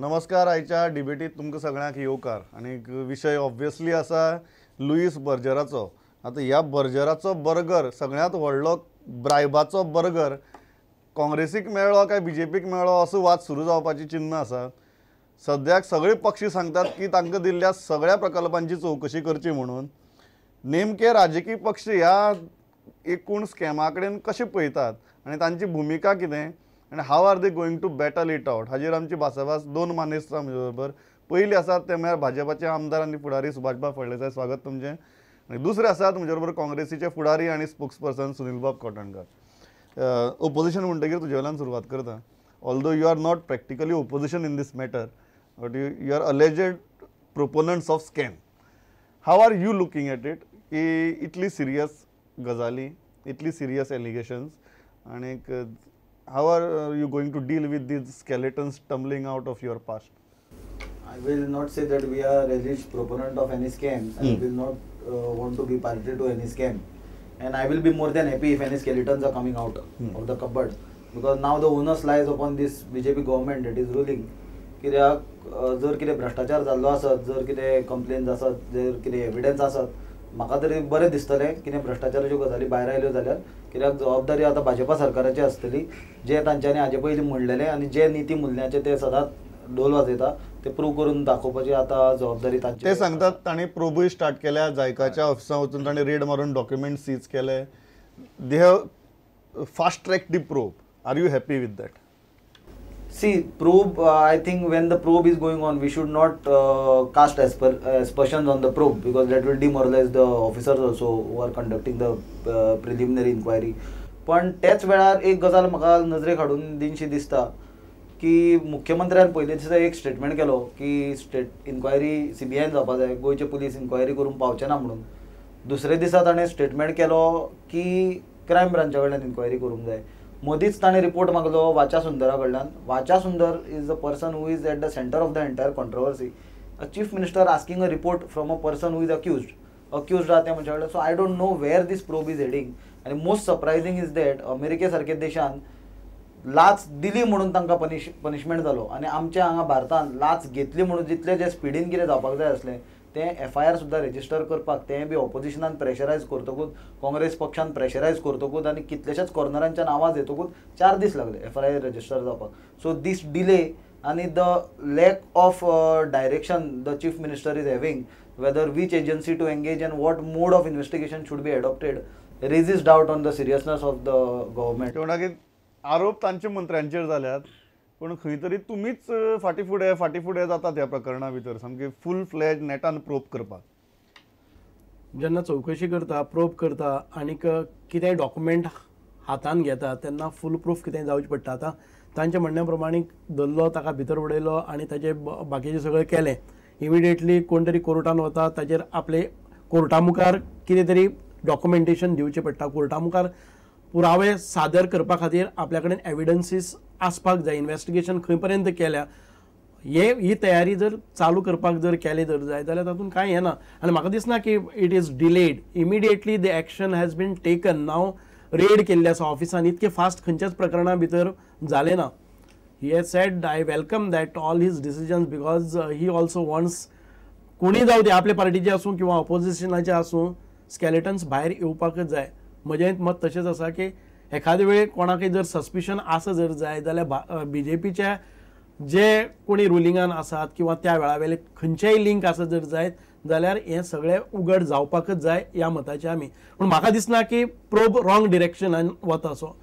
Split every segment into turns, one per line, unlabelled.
नमस्कार. आयच्या डिबेटीत तुमकां सगळ्यांक येवकार. आणि विशय ऑब्वियसली आसा लुईस बर्जराचो. आता ह्या बर्जराचो बर्गर सगळ्यांत व्हडलो ब्रायबाचो बर्गर काँग्रेसीक मेळ्ळो काय बीजेपीक मेळ्ळो असो वाद सुरू जावपाची चिन्ह आसा. सद्याक सगळे पक्ष सांगतात की तांकां दिल्ल्या सगळ्या प्रकल्पांची चवकशी करची म्हणून. नेमके राजकीय पक्ष ह्या एकूण स्कॅमा कडेन कशें पळयतात आनी तांची भुमिका कितें आनी हाव are they going to battle it out हाजेर आमची भासाभास दोन मानेस्तां म्हजे बरोबर. पयलीं आसात ते म्हळ्यार भाजपाचे आमदार आनी फुडारी सुभाषबाब फळदेसाय, स्वागत तुमचें. आनी दुसरे आसात म्हजे बरोबर काँग्रेसीचे फुडारी आनी स्पोक्सपर्सन सुनीलबाब कोटणकर. ओपोजिशन म्हणटकीर तुजे वयल्यान सुरवात करता. Although you are not practically opposition in this matter, but you are alleged proponents of scam. How are you looking at it की इतली सिरियस गजाली, इतली सिरियस एलिगेशन्स, आनी how are you going to deal with these skeletons tumbling out of your past?
I will not say that we are alleged proponent of any scam. I will not want to be party to any scam. And I will be more than happy if any skeletons are coming out of the cupboard. Because now the onus lies upon this BJP government that is ruling. कित्याक जर कितें भ्रष्टाचार जाल्लो आसत, जर कितें complains आसत, जर कितें एविडन्स आसत, म्हाका तरी बरें दिसतलें कितें भ्रष्टाचाराच्यो गजाली भायर आयल्यो जाल्यार. कित्याक जबाबदारी आतां भाजपा सरकाराची आसतली. जे तांच्यांनी हाजे पयलीं म्हणलेलें आनी जे निती मुल्याचे ते सदांच ढोल वाजयता ते प्रूव करून दाखोवपाची आतां जबाबदारी तांची.
ते सांगतात तांणी प्रोबूय स्टार्ट केल्या. जायकाच्या ऑफिसांत वचून तांणी रेड मारून डॉक्युमेंट सीज केले. They have fast track the probe. Are you happy with that?
See, probe, I think when the probe is going on, we should not cast aspersions on the probe, because that will demoralize the officers also who are conducting the preliminary inquiry. पण त्याच वेळार एक गजाल म्हाका नजरेक हाडून दिनशी दिसता की मुख्यमंत्र्यान पयले दिसा एक स्टेटमेंट केलो की इन्क्वायरी CBI जावपा जाय, गोंयचे पुलीस इन्क्वायरी करून पावचे ना म्हणून. दुसरे दिसा ताणें स्टेटमेंट केलो की क्रायम ब्रांचा कडल्यान इन्क्वायरी करूंक जाय. मदींच ताणें रिपोर्ट मागलो वाचा सुंदरा कडल्यान. वाचा Sundar is the person who is at the centre of the entire controversy. A chief minister asking a report from a person who is accused आहा त्या मनशा कडल्यान. So I don't know where this probe is heading. आनी most surprising is that अमेरिके सारके देशान लाच दिली म्हणून तांकां पनिशमेंट जालो, आनी आमच्या हांगा भारतान लाच घेतली म्हणून जितले जे स्पिडीन कितें जावपाक जाय आसलें तें FIR सुद्दां रेजिस्टर करपाक तें बी ऑपोजिशनान प्रेशरायज करतकूच, काँग्रेस पक्षान प्रेशरायज करतकूच आनी कितलेशेच कॉर्नरांच्यान आवाज येतकूच 4 दीस लागले FIR रेजिस्टर जावपाक. सो दीस डिले आनी the lack of direction the chief minister is having, whether which agency to engage and what mode of investigation should be adopted, raises doubt on the seriousness of the government.
आरोप तांच्या मंत्र्यांचेर जाल्यात, पण खंय तरी तुमीच फाटीफुडें जातात ह्या प्रकरणा भितर सामके फूल फ्लॅज नेटान प्रोब करपाक.
जेन्ना चवकशी करता, प्रोब करता आनीक कितेंय डॉक्युमेंट हातान घेता तेन्ना फूल प्रूफ कितेंय जावचें पडटा. आतां तांच्या म्हणण्या प्रमाणे धरलो, ताका भितर उडयलो आनी ताचे बाकीचें सगळें केलें. इमिडिएटली कोण तरी कोर्टान वता, ताचेर आपले कोर्टा मुखार कितें तरी डॉक्युमेंटेशन दिवचें पडटा. कोर्टा मुखार पुरावे सादर करपा खातीर आपल्या कडेन एविडन्सीस आसपाक जाय. इन्व्हेस्टिगेशन खंय पर्यंत केल्या ही तयारी जर चालू करपाक जर केली जर जाय जाल्यार तातूंत कांय हें ना. आनी म्हाका दिसना की it is delayed. Immediately the action has been taken. नाव रेड केल्ले आसा ऑफिसान. इतके फास्ट खंयच्याच प्रकरणा भितर जालें ना. He has said I welcome that all his decisions, because he also wants कोणी जावं ते आपल्या पार्टीचे आसूं किंवा ऑपोजिशनाचे आसूं, स्केलेटन्स भायर येवपाकच जाय. म्हजें मत तशेंच आसा की एखादे वेळी कोणाकय जर सस्पिशन आसा जर जाय जाल्यार BJPच्या जे कोणी रुलिंगान आसात किंवा त्या वेळावेले खंयचेय लिंक आसा जर जायत जाल्यार हें सगळें उगड जावपाकच जाय ह्या मताचे आमी. पूण म्हाका दिसना की प्रोब रॉंग डिरेक्शनान वता. सो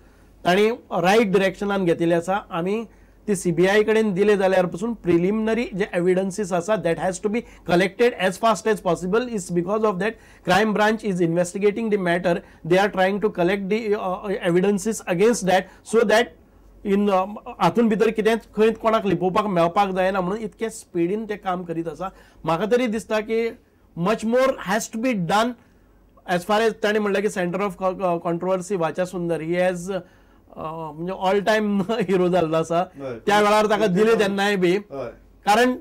तांणी रायट डिरेक्शनान घेतिल्लें आसा. आमी ती CBI कडेन दिले जाल्यार पसून प्रिलिमिनरी जे एविडन्सीस आसा that has to be collected as fast as possible. Is because of that crime branch is investigating the matter. They are trying to collect the evidences against that, so that in हातून भितर कितें खंय कोणाक लिपोवपाक मेळपाक जायना म्हणून इतके स्पिडीन ते काम करीत आसा. म्हाका तरी दिसता की much more has to be done as far as ताणें म्हणलें की सेंटर ऑफ कॉन्ट्रोवर्सी वाचा सुंदर ही हॅज म्हणजे ऑल टायम हिरो जाल्लो आसा. त्या वेळार ताका दिले तेन्नाय बी, कारण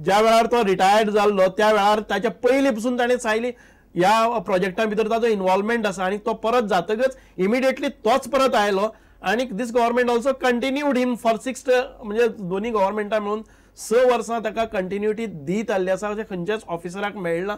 ज्या वेळार तो रिटायर्ड जाल्लो त्या वेळार ताच्या पयलीं पसून ताणें सायली ह्या प्रोजेक्टा भितर ताजो इन्वॉल्वमेंट आसा. आनी तो परत जातकच इमिडिएटली तोच परत आयलो आणि this government also continued him for 6 म्हणजे दोन्ही गव्हर्नमेंटा मिळून वर्सां ताका कंटिन्युटी दीत आल्ली आसा अशें खंयच्याच ऑफिसराक मेळना.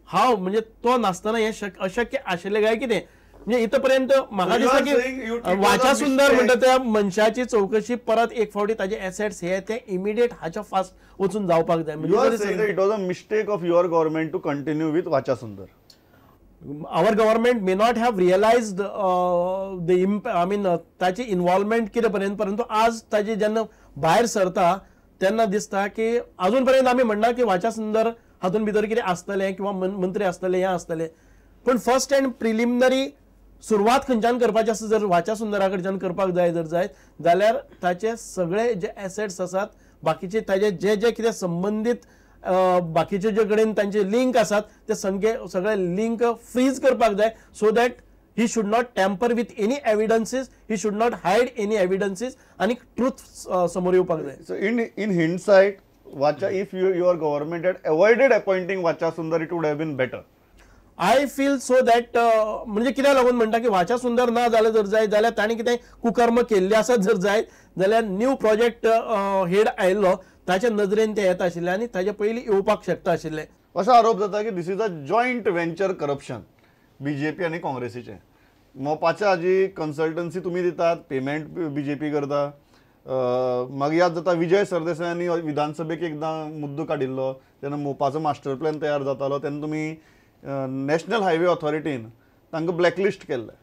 हांव म्हणजे तो नासतना हें अशक्य आशिल्लें काय कितें? म्हणजे इथपर्यंत म्हाका
You are
दिसता
saying
की
it was a
वाचा सुंदर
mistake.
म्हणटा त्या मनशाची चौकशी परत एक फावटी ताजे एसेट्स हे ते इमिडिएट हाच्या फास्ट वचून जावपाक जाय.
You are
म्हणजे
saying that it was a mistake of your government to continue with Vacha Sundar.
our government may not have realized the I mean ताची इन्व्हॉल्वमेंट कितें पर्यंत, परंतु आज ताजी जेन्ना भायर सरता तेन्ना दिसता की अजून पर्यंत आमी म्हणना की वाचा सुंदर हातून भितर कितें आसतलें किंवा मंत्री आसतले हें आसतलें, पण फर्स्ट एंड प्रिलिमिनरी सुरवात खंयच्यान करपाची आसा जर वाचा सुंदरा कडच्यान करपाक जाय जर जायत जाल्यार ताचे सगळे जे एसेट्स आसात बाकीचे ताजे जे जे कितें संबंधीत बाकीचे जे कडेन तांचे लिंक आसात ते सगळे लिंक फ्रीज करपाक जाय, so that he should not tamper with any evidences, he should not hide any evidences आणि ट्रूथ समोर येवपाक जाय.
So in hindsight, Vacha, if your government had avoided appointing Vacha Sundar, it would have been better.
I feel so that म्हणजे कित्याक लागून म्हणटा की वाचा सुंदर ना जालें जर जायत जाल्यार ताणी कितें कुकर्म केल्ले आसत जर जायत जाल्यार न्यू प्रोजेक्ट हेड आयिल्लो ताच्या नजरेन ते येत आशिल्ले आनी ताचे पयलीं येवपाक शकता आशिल्ले.
असो आरोप जाता की this is a joint venture corruption BJP आणि काँग्रेसीचे. मोपाच्या हाजी कन्सल्टन्सी तुम्ही दितात, पेमेंट बीजेपी करता. मागीर याद जाता विजय सरदेसायांनी विधानसभेक एकदां मुद्दो काडिल्लो तेन्ना मोपाचो मास्टर प्लॅन तयार जातालो तेन्ना तुमी नॅशनल हायवे ऑथॉरिटीन तांकां ब्लॅकलिस्ट केल्लें.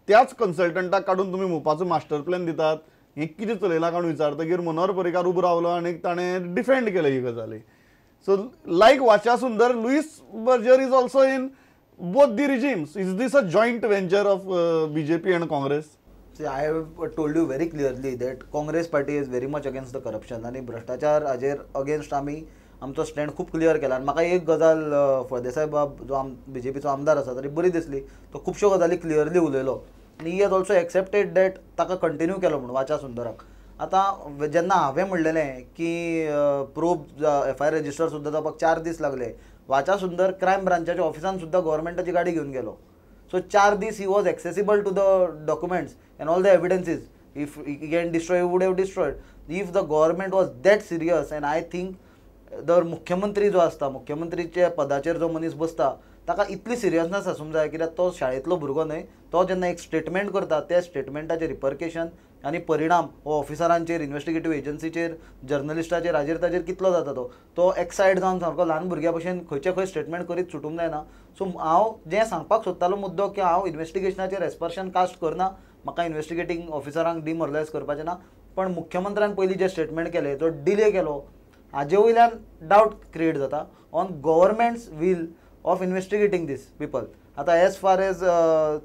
त्याच कन्सल्टंटाक काडून तुमी मोपाचो मास्टर प्लॅन दितात. हें कितें चलयलां काडून विचारतकीर मनोहर पर्रीकार उबो रावलो आनी ताणें डिफेंड केले ही गजाली. So, like Vacha Sundar, Luis Berger is also in both the regimes. Is this a joint venture of BJP and Congress?
See, I have told you very clearly that Congress party is very much against the corruption आणि भ्रष्टाचार हाजेर against आमी आमचो stand खूब clear केला. आनी म्हाका एक गजाल फळदेसाय बाब जो बीजेपीचो आमदार आसा तरी बरी दिसली, तो खुबश्यो गजाली क्लियरली उलयलो आनी he has also accepted that ताका कंटिन्यू केलो म्हणून वाचा सुंदराक. आतां जेन्ना हांवें म्हणलेलें की प्रोब FIR रजिस्टर सुद्दां जावपाक 4 दीस लागले, वाचा सुंदर क्रायम ब्रांचाच्या ऑफिसान सुद्दां गव्हर्मेंटाची गाडी घेवन गेलो. सो 4 दीस he was accessible to the documents and all the evidences. If he can destroy would have destroyed. If the government was that serious and I think दर मुख्यमंत्री जो आसता, मुख्यमंत्रीच्या पदाचेर जो मनीस बसता ताका इतली सिरियसनेस आसूंक जाय, कित्याक तो शाळेंतलो भुरगो न्हय. तो जेन्ना एक स्टेटमेंट करता त्या स्टेटमेंटाचे रिपरकेशन आनी परिणाम हो ऑफिसरांचेर, इन्व्हेस्टिगेटीव एजन्सीचेर, जर्नलिस्टाचेर हाजेर ताजेर कितलो जाता तो एक्सायड जावन सारको ल्हान भुरग्या भशेन खंयचे खंय स्टेटमेंट करीत सुटूंक जायना. सो हांव जें सांगपाक सोदतालो मुद्दो की हांव इन्व्हेस्टिगेशनाचेर एस्पर्शन कास्ट करना, म्हाका इन्व्हेस्टिगेटींग ऑफिसरांक डिमोरलायज करपाचें ना, पण मुख्यमंत्र्यान पयलीं जे स्टेटमेंट केले जो डिले केलो हाजे वयल्यान डावट क्रिएट जाता on government's will of investigating this people. आतां एज फार एज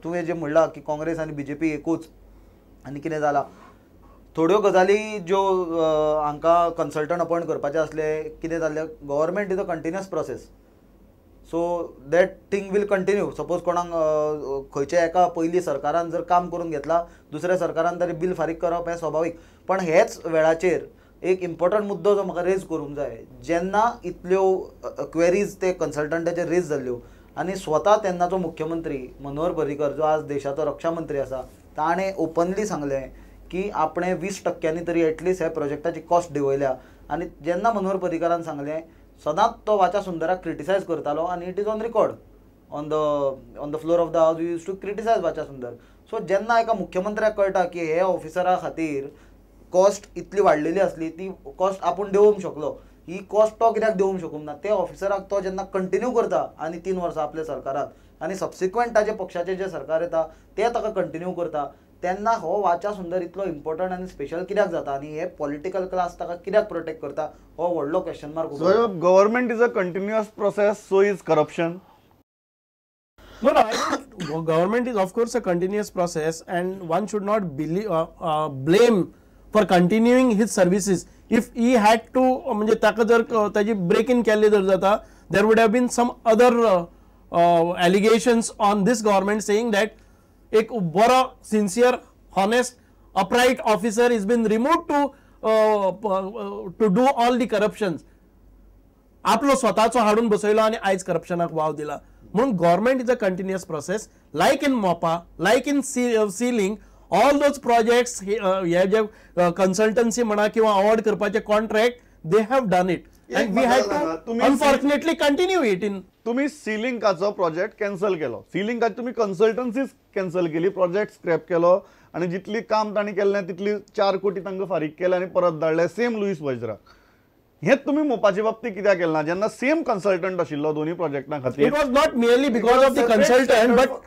तुवें जें म्हणलां की काँग्रेस आनी BJP एकूच आनी कितें जालां, थोड्यो गजाली ज्यो हांकां कन्सल्टंट अपॉयंट करपाचे आसले कितें जाल्लें, government is a continuous process. So that thing will continue. Suppose कोणाक खंयच्या एका पयलीं सरकारान जर काम करून घेतला, दुसऱ्या सरकारान तरी बील फारीक करप हें स्वाभावीक. पण हेच वेळाचेर एक इम्पॉर्टंट मुद्दो जो म्हाका रेज करूंक जाय, जेन्ना इतल्यो क्वेरीज ते कन्सल्टंटाचेर रेज जाल्ल्यो आनी स्वता तेन्नाचो मुख्यमंत्री मनोहर पर्रीकर जो आज देशाचो रक्षा मंत्री आसा, ताणें ओपनली सांगलें की आपणे 20% तरी एटलिस्ट ह्या प्रोजेक्टाची कॉस्ट देंवयल्या. आनी जेन्ना मनोहर पर्रीकरान सांगलें, सदांच तो वाचा सुंदराक क्रिटिसायज करतालो आनी it is on record on the floor of the house we use to criticise वाचा सुंदर. सो जेन्ना एका मुख्यमंत्र्याक कळटा की हे ऑफिसरा खातीर कॉस्ट इतली वाडलेली आसली, ती कॉस्ट आपूण देंवोवंक शकलो, ही कॉस्ट तो कित्याक देंवोवंक शकूंक ना, ते ऑफिसराक तो जेन्ना कंटिन्यू करता आनी 3 वर्सां आपल्या सरकारात आनी सबसिक्वेंट ताजे पक्षाचें जें सरकार येता ते ताका कंटिन्यू करता, तेन्ना हो वाचा सुंदर इतलो इम्पॉर्टंट आनी स्पेशल कित्याक जाता आनी हे पॉलिटिकल क्लास ताका कित्याक प्रोटेक्ट करता, हो व्हडलो question mark.
So government is a continuous process, so is corruption.
No, government is of course a continuous process and one should not blame for continuing his services. If he had to म्हणजे ताका जर ताजी break in केल्ली जर जाता, there would have been some other allegations on this government saying that एक बरो sincere honest upright officer is been removed to do all the corruptions. आपलो स्वताचो हाडून बसयलो आनी आयज करप्शनाक वाव दिला. म्हणून government is a continuous process. Like in Mopa, like in sea link, all those projects हे जे कन्सल्टन्सी म्हणा किंवा अवॉर्ड करपाचे contract they have done it and we had to unfortunately continue it in.
तुम्ही सीलिंकाचो प्रोजेक्ट कॅन्सल केलो, सीलिंकाची तुम्ही कन्सल्टन्सीच कॅन्सल केली, प्रोजेक्ट स्क्रॅप केलो आणि जितली काम तांणी केल्लें तितली 4 कोटी तांकां फारीक केले आणि परत धाडले सेम लुईस बर्जराक. हेच तुम्ही मोपाचे बाबतीत कित्याक केलें ना, जेन्ना सेम कन्सल्टंट आशिल्लो दोन्ही प्रोजेक्टां खातीर.
It was not merely because of the consultant,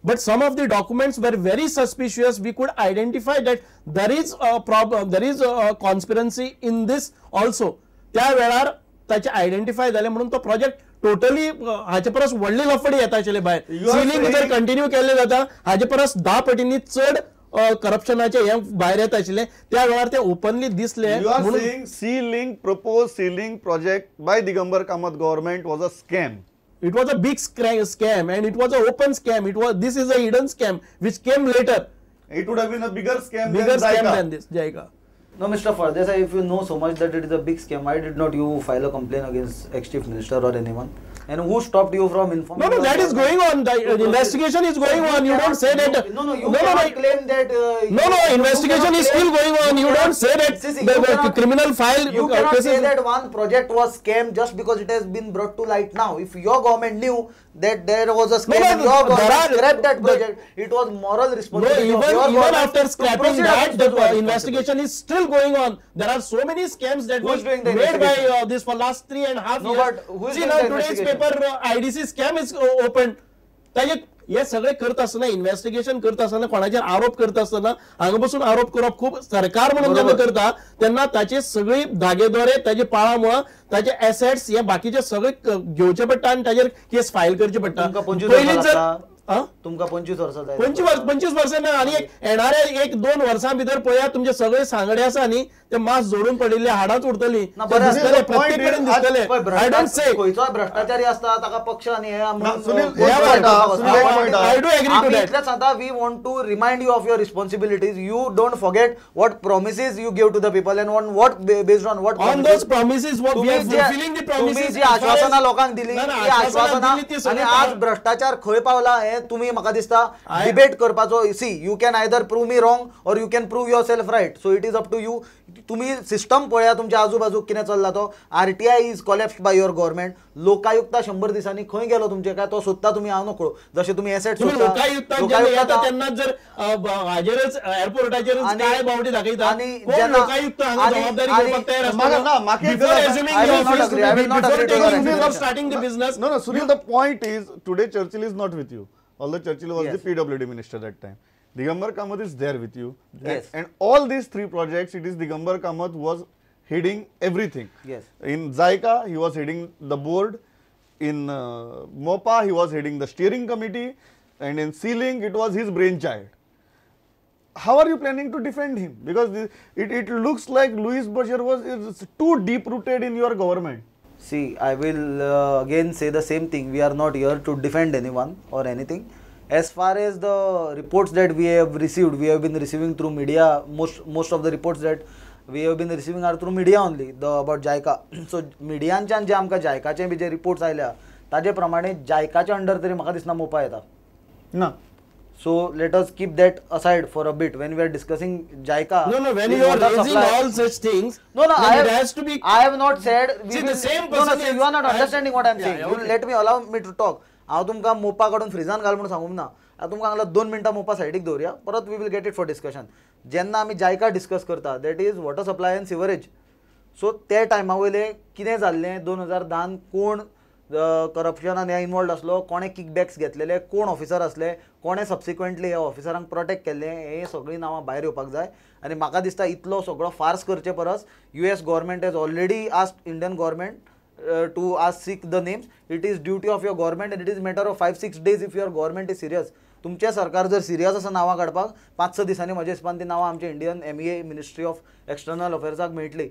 but some of the documents were very suspicious. We could identify that there is a problem, there is a conspiracy in this also. त्या वेळार ताचे identify जाले म्हणून तो project totally हाचे परस व्हडली लफडी येता आशिल्ले भायर. सिलिंग जर कंटिन्यू केले जाता हाचे परस 10 पटींनी चड करप्शनाचे हे भायर येता आशिल्ले. त्या वेळार ते ओपनली दिसले.
You are saying C-Link proposed C-Link project by Digambar Kamath government was a scam.
It was a big scam and it was an open scam. This is a hidden scam which came later.
It would have been a bigger scam
Bigger
than
scam
Zyka.
than this, Jaiga.
No, Mr. Fardesai, if you know so much that it is a big scam, why did not you file a complaint against ex-chief minister or anyone? And who stopped you from informing?
No, that is going on. The investigation is going on. You don't say that.
No, you cannot claim that.
No, investigation is still going on. You don't say that the criminal file.
You cannot say that one project was scam just because it has been brought to light now. If your government knew that there was a scam and your government scrapped that project, it was moral
No,
responsibility of your
even
government
after
to
scrapping
proceed
that,
against those who
the
are
investigation is still going on. There are so many scams that
Who is
was
doing the
made by
investigation?
this for last 3.5
No,
years.
but who is
See
doing
now
the
today's
investigation?
paper IDC scam is opened. ताजे हे सगळे करत असताना investigation करत असताना कोणाचेर आरोप करत असताना हांगा बसून आरोप करप खूप सरकार म्हणून जेन्ना करता तेन्ना ताचे सगळी धागेदोरे ताजे पाळामुळा ताचे एसेट्स हे बाकीचे सगळे घेवचे पडटा आणि ताजेर केस फायल करचे पडटा.
तुमकां 25
पयलींच
वर्सां
जर
लागता. तुमकां 25 वर्सां जाय.
25 वर्सांना आणि येणाऱ्या 1-2 वर्सां भितर पळया तुमचे सगळे सांगडे आसा न्ही ते मास जोडून पडिल्ले हाडाच उरतली.
ना, बरें आसा.
दिसतले प्रत्येक कडेन दिसतले. आय डोंट से
खंयचोय भ्रष्टाचारी असता ताका पक्ष आणि हे
सुनील, एक point हा, सुनील, एक point हा.
I do agree to that.
इतलेंच सांगता, we want to remind you of your responsibilities. You don't forget what promises you give to the people and on what based on what
on those promises what we are fulfilling the promises.
तुम्ही जी आश्वासना लोकांक दिली
ना, ना,
ती आश्वासना
दिली ती
आणि
सगळी
आज भ्रष्टाचार खंय पावला हे तुम्ही म्हाका दिसता डिबेट करपाचो. See you can either prove me wrong और you can prove yourself right. So it is up to you. तुम्ही सिस्टम पळया तुमच्या आजूबाजूक कितें चल्ला तो. RTI is collapsed by your government. Lokayukta 100 दिसांनी खंय गेलो तुमचे काय तो सोदता तुम्ही हांव नकळो. जशे तुम्ही एसेट
लोकायुक्तान जेन्ना येता तेन्ना जर हाजेरच एअरपोर्टाचेरच काय बावटी दाखयता कोण लोकायुक्त हांगा जबाबदारी घेवपाक तयार
म्हाका एक
Before
गजाल-
assuming
I
the
will not
office,
agree. I will not
before
agree to
taking
your
office of
accusation.
starting the business.
No, Sunil, the point is today Churchill is not with you. Although Churchill was
Yes.
the PWD minister that time. Digambar Kamath is there with you.
Yes.
And all these 3 projects, it is Digambar Kamath was heading everything.
Yes.
In Zyka, he was heading the board. In MOPA, he was heading the steering committee. And in C-Link, it was his brainchild. How are you planning to defend him? Because it looks like Louis Berger is too deep-rooted in your government.
See, I will again say the same thing. We are not here to defend anyone or anything. As far as the reports that we have received, we have been receiving through media. Most of the reports that we have been receiving are through media only. About JICA. So मिडियांच्यान जे आमकां JICAचे B J reports आयल्या ताजे प्रमाणे JICAच्या under तरी म्हाका दिसना मोपा येता.
No.
So let us keep that aside for a bit when we are discussing JICA.
No, when
with
you are
water
raising
supply-
all such things,
No,
then it
I
has to be.
have not said. We
See, the
will-
same
No,
person
see,
is-
you are not
I-
understanding what I am
Yeah,
saying.
yeah,
You
okay.
let me allow me to talk. हांव तुमकां मोपा काडून फ्रिजान घाल म्हणून सांगूंक ना. हांव तुमकां हांगला 2 मिनटां मोपा सायडीक दवरया. परत we will get it for discussion. जेन्ना आमी JICA डिस्कस करता that is water supply and sewerage. So ते टायमा वयले कितें जाल्लें 2010 कोण करप्शनान हे इनवॉल्ड आसलो, कोणे किकबॅक्स घेतलेले, कोण ऑफिसर असले, कोणे सबसिक्वेंटली ह्या ऑफिसरांक प्रोटेक्ट केल्ले, हे सगळीं नांवां भायर येवपाक जाय. आनी म्हाका दिसता इतलो सगळो फार्स करचे परस US government has already asked Indian government to seek the names. It is duty of your government and it is matter of 5-6 days if your government is serious. तुमचे सरकार जर सिरियस आसा नांवां काडपाक 5-6 दिसांनी म्हज्या हिसपान ती नांवां आमच्या Indian MEA ministry of external अफेर्साक मेळटली.